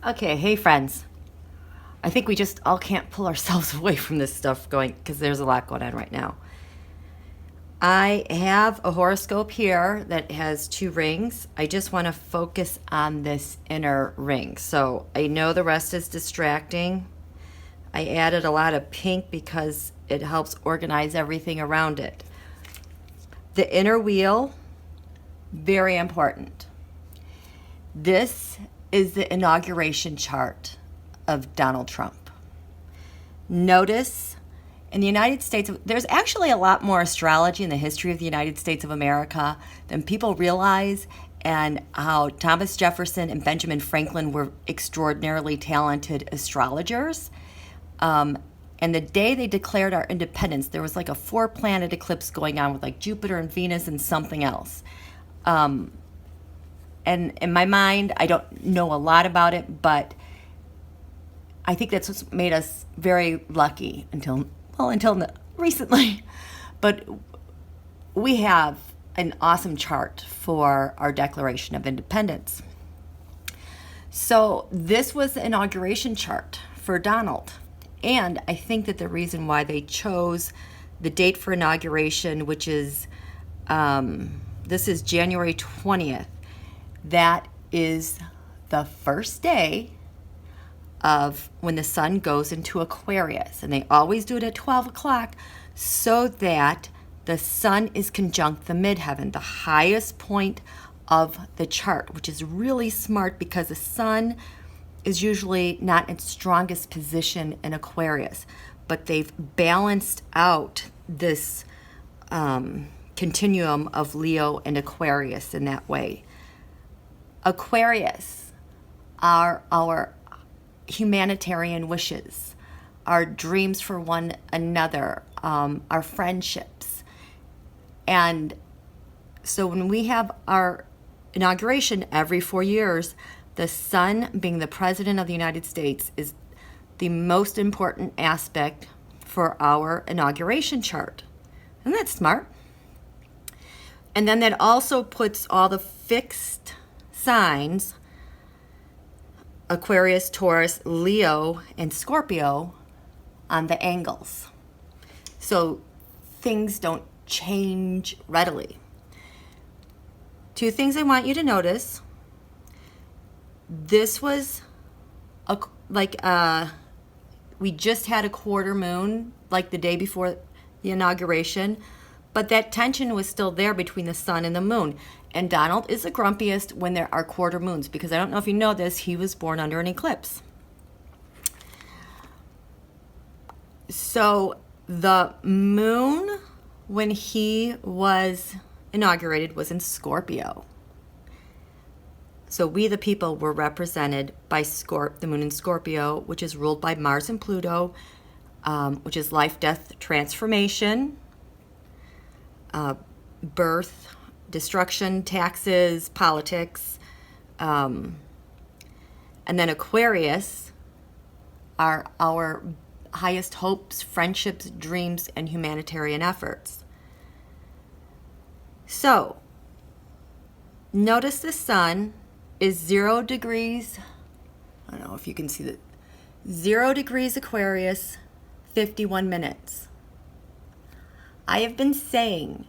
Okay, hey friends. I think we just all can't pull ourselves away from this stuff going because there's a lot going on right now. I have a horoscope here that has 2 rings. I just want to focus on this inner ring. So I know the rest is distracting. I added a lot of pink because it helps organize everything around it. The inner wheel, very important. This is the inauguration chart of Donald Trump. Notice in the United States, there's actually a lot more astrology in the history of the United States of America than people realize, and how Thomas Jefferson and Benjamin Franklin were extraordinarily talented astrologers. And the day they declared our independence, there was like a 4-planet eclipse going on with like Jupiter and Venus and something else. And in my mind, I don't know a lot about it, but I think that's what's made us very lucky until recently. But we have an awesome chart for our Declaration of Independence. So this was the inauguration chart for Donald. And I think that the reason why they chose the date for inauguration, which is, this is January 20th, that is the first day of when the sun goes into Aquarius. And they always do it at 12 o'clock so that the sun is conjunct the midheaven, the highest point of the chart, which is really smart because the sun is usually not in its strongest position in Aquarius. But they've balanced out this continuum of Leo and Aquarius in that way. Aquarius are our humanitarian wishes, our dreams for one another, our friendships. And so when we have our inauguration every 4 years, the sun, being the President of the United States, is the most important aspect for our inauguration chart. Isn't that smart? And then that also puts all the fixed signs, Aquarius, Taurus, Leo, and Scorpio, on the angles. So things don't change readily. 2 things I want you to notice. This was we just had a quarter moon like the day before the inauguration, but that tension was still there between the sun and the moon. And Donald is the grumpiest when there are quarter moons, because I don't know if you know this, he was born under an eclipse. So the moon, when he was inaugurated, was in Scorpio. So we, the people, were represented by the moon in Scorpio, which is ruled by Mars and Pluto, which is life, death, transformation, birth, destruction, taxes, politics. And then Aquarius are our highest hopes, friendships, dreams, and humanitarian efforts. So notice the sun is 0 degrees. I don't know if you can see that. 0 degrees Aquarius, 51 minutes. I have been saying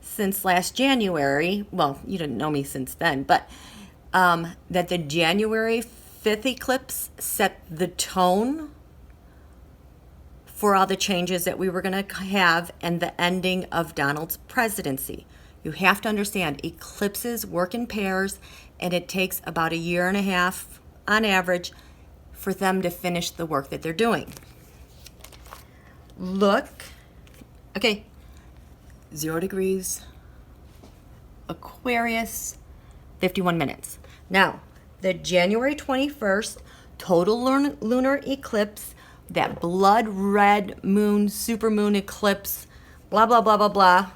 since last January, well, you didn't know me since then, but that the January 5th eclipse set the tone for all the changes that we were going to have and the ending of Donald's presidency. You have to understand, eclipses work in pairs, and it takes about 1.5 years on average for them to finish the work that they're doing. Look, okay, 0 degrees, Aquarius, 51 minutes. Now, the January 21st total lunar eclipse, that blood red moon, supermoon eclipse, blah, blah, blah, blah, blah,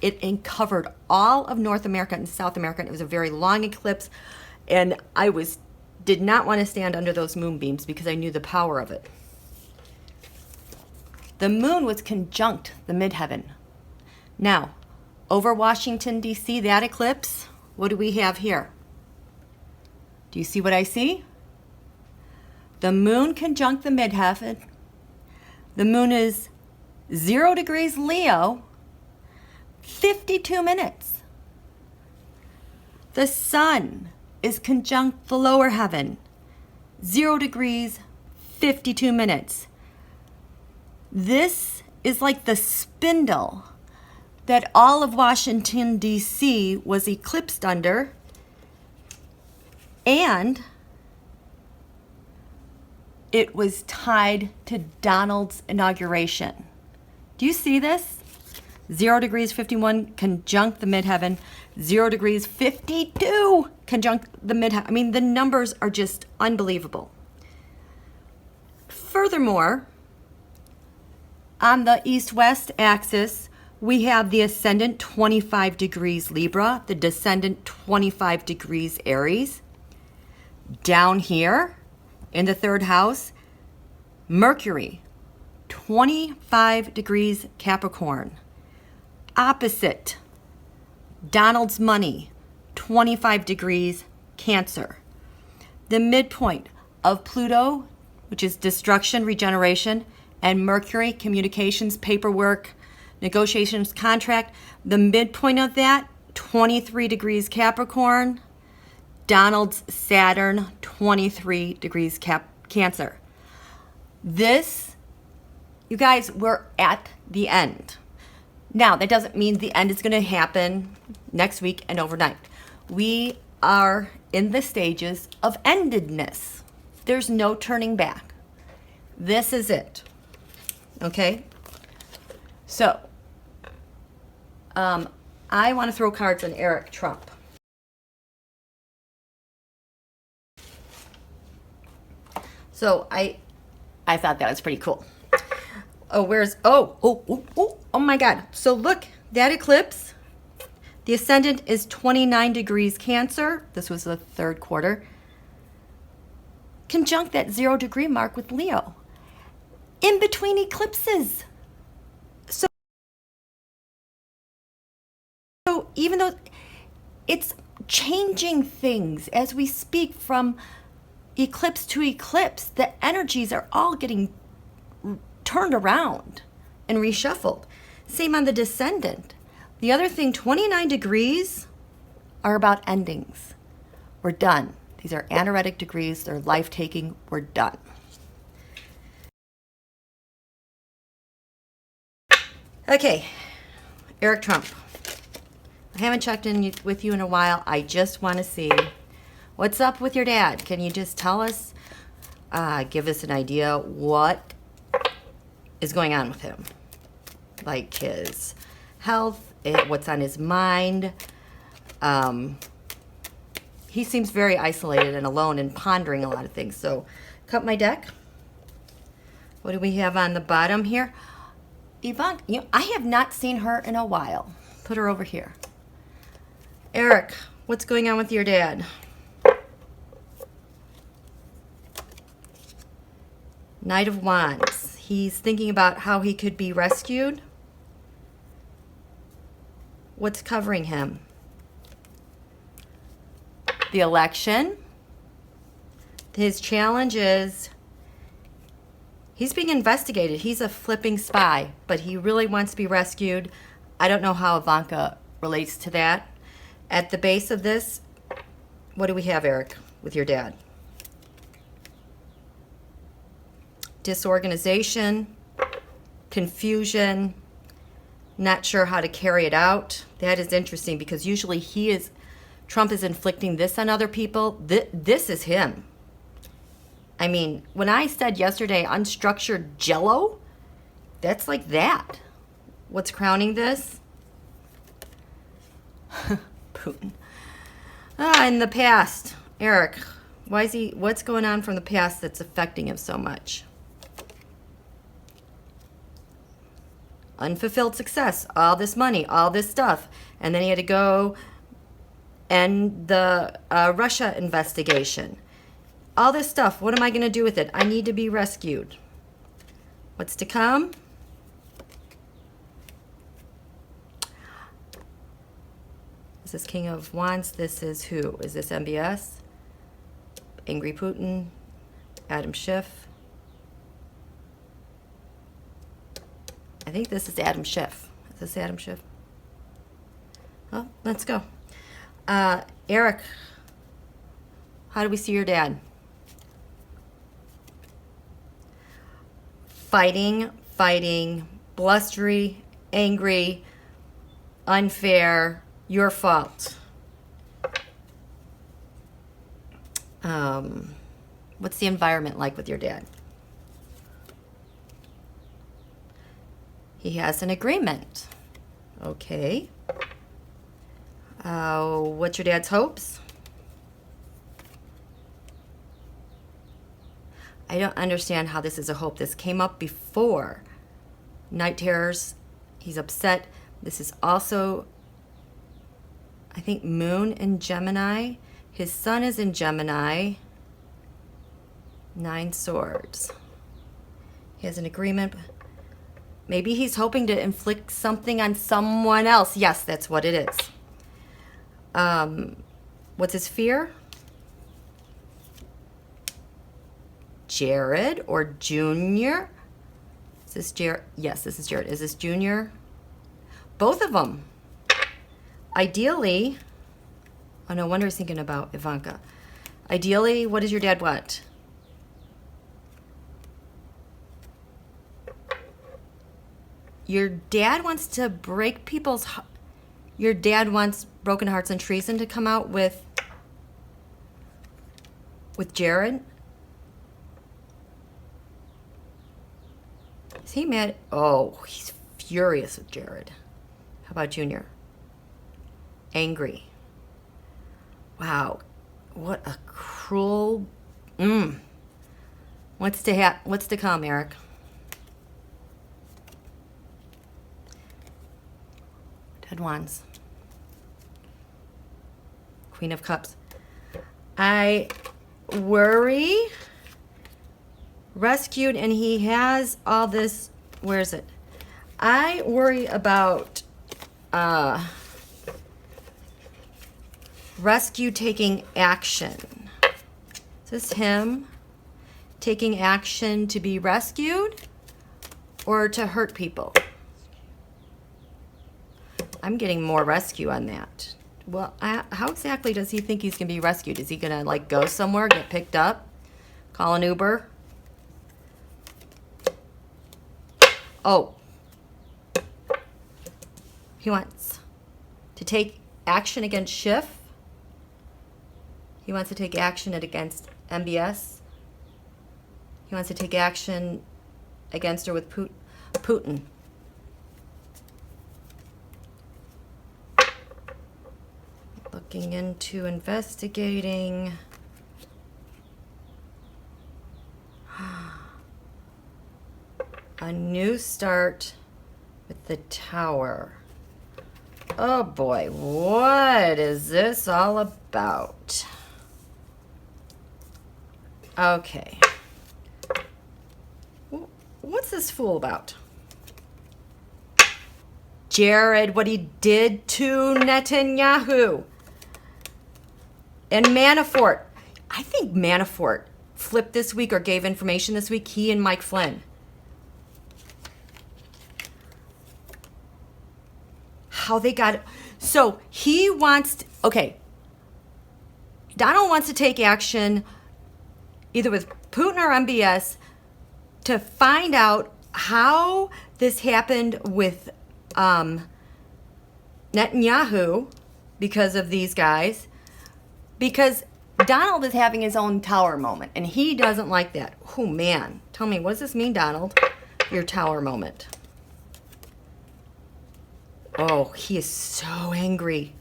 it covered all of North America and South America. And it was a very long eclipse, and I did not want to stand under those moonbeams because I knew the power of it. The moon was conjunct the midheaven. Now, over Washington, D.C., that eclipse, what do we have here? Do you see what I see? The moon conjunct the midheaven. The moon is 0 degrees Leo, 52 minutes. The sun is conjunct the lower heaven, 0 degrees, 52 minutes. This is like the spindle that all of Washington, D.C. was eclipsed under, and it was tied to Donald's inauguration. Do you see this? 0 degrees 51 conjunct the midheaven, 0 degrees 52 conjunct the midheaven. I mean, the numbers are just unbelievable. Furthermore, on the east-west axis, we have the ascendant 25 degrees Libra, the descendant 25 degrees Aries. Down here in the third house, Mercury, 25 degrees Capricorn. Opposite, Donald's money, 25 degrees Cancer. The midpoint of Pluto, which is destruction, regeneration, and Mercury, communications, paperwork, negotiations, contract, the midpoint of that, 23 degrees Capricorn. Donald's Saturn, 23 degrees Cancer. This, you guys, we're at the end. Now, that doesn't mean the end is going to happen next week and overnight. We are in the stages of endedness. There's no turning back. This is it. Okay? So, I want to throw cards on Eric Trump. So I thought that was pretty cool. Oh, oh my God. So look, that eclipse, the ascendant is 29 degrees Cancer. This was the third quarter. Conjunct that 0 degree mark with Leo. In between eclipses. So even though it's changing things as we speak from eclipse to eclipse, the energies are all getting turned around and reshuffled. Same on the descendant. The other thing, 29 degrees are about endings. We're done. These are anaretic degrees. They're life-taking. We're done. Okay, Eric Trump. I haven't checked in with you in a while. I just want to see what's up with your dad. Can you just tell us, give us an idea what is going on with him? Like his health, what's on his mind. He seems very isolated and alone and pondering a lot of things. So, cut my deck. What do we have on the bottom here? Yvonne, I have not seen her in a while. Put her over here. Eric, what's going on with your dad? Knight of Wands. He's thinking about how he could be rescued. What's covering him? The election. His challenge is he's being investigated. He's a flipping spy, but he really wants to be rescued. I don't know how Ivanka relates to that. At the base of this, what do we have, Eric, with your dad? Disorganization, confusion, not sure how to carry it out. That is interesting because usually Trump is inflicting this on other people. This is him. I mean, when I said yesterday unstructured jello, that's like that. What's crowning this? Putin. In the past, Eric, what's going on from the past that's affecting him so much? Unfulfilled success, all this money, all this stuff. And then he had to go and the Russia investigation. All this stuff, what am I going to do with it? I need to be rescued. What's to come? This is King of Wands. This is who? Is this MBS? Angry Putin. Adam Schiff. I think this is Adam Schiff. Is this Adam Schiff? Oh, let's go. Eric, how do we see your dad? Fighting, blustery, angry, unfair, your fault. What's the environment like with your dad? He has an agreement. Okay. What's your dad's hopes? I don't understand how this is a hope. This came up before. Night terrors. He's upset. This is also, I think, Moon in Gemini. His sun is in Gemini. 9 swords. He has an agreement. Maybe he's hoping to inflict something on someone else. Yes, that's what it is. What's his fear? Jared or Junior? Is this Jared? Yes, this is Jared. Is this Junior? Both of them. Ideally, oh, no wonder he's thinking about Ivanka. Ideally, what does your dad want? Your dad wants to break people's... Your dad wants Broken Hearts and Treason to come out with Jared? Is he mad? Oh, he's furious with Jared. How about Junior? Angry. Wow. What a cruel... What's to come, Eric? Dead Wands. Queen of Cups. I worry. Rescued, and he has all this. Where is it? I worry about rescue taking action. Is this him taking action to be rescued or to hurt people? I'm getting more rescue on that. Well, how exactly does he think he's going to be rescued? Is he going to, like, go somewhere, get picked up, call an Uber? Oh. He wants to take action against Schiff. He wants to take action against MBS. He wants to take action against her with Putin. Looking into investigating. A new start with the Tower. Oh boy, what is this all about? Okay. What's this fool about? Jared, what he did to Netanyahu. And Manafort. I think Manafort flipped this week or gave information this week. He and Mike Flynn. How they got it. So he wants to, okay. Donald wants to take action either with Putin or MBS to find out how this happened with Netanyahu because of these guys. Because Donald is having his own Tower moment, and he doesn't like that. Oh, man. Tell me, what does this mean, Donald? Your Tower moment. Oh, he is so angry.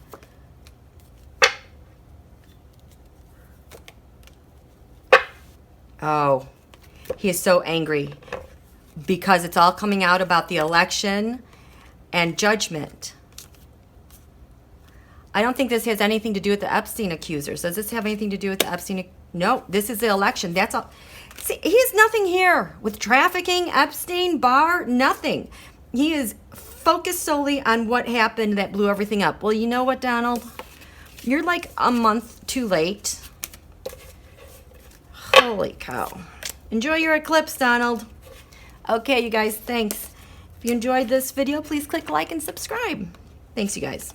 Oh, he is so angry because it's all coming out about the election and judgment. I don't think this has anything to do with the Epstein accusers. Does this have anything to do with the Epstein? No, this is the election. That's all. See, he has nothing here with trafficking, Epstein, Barr, nothing. He is focused solely on what happened that blew everything up. Well, you know what, Donald? You're like a month too late. Holy cow. Enjoy your eclipse, Donald. Okay, you guys, thanks. If you enjoyed this video, please click like and subscribe. Thanks, you guys.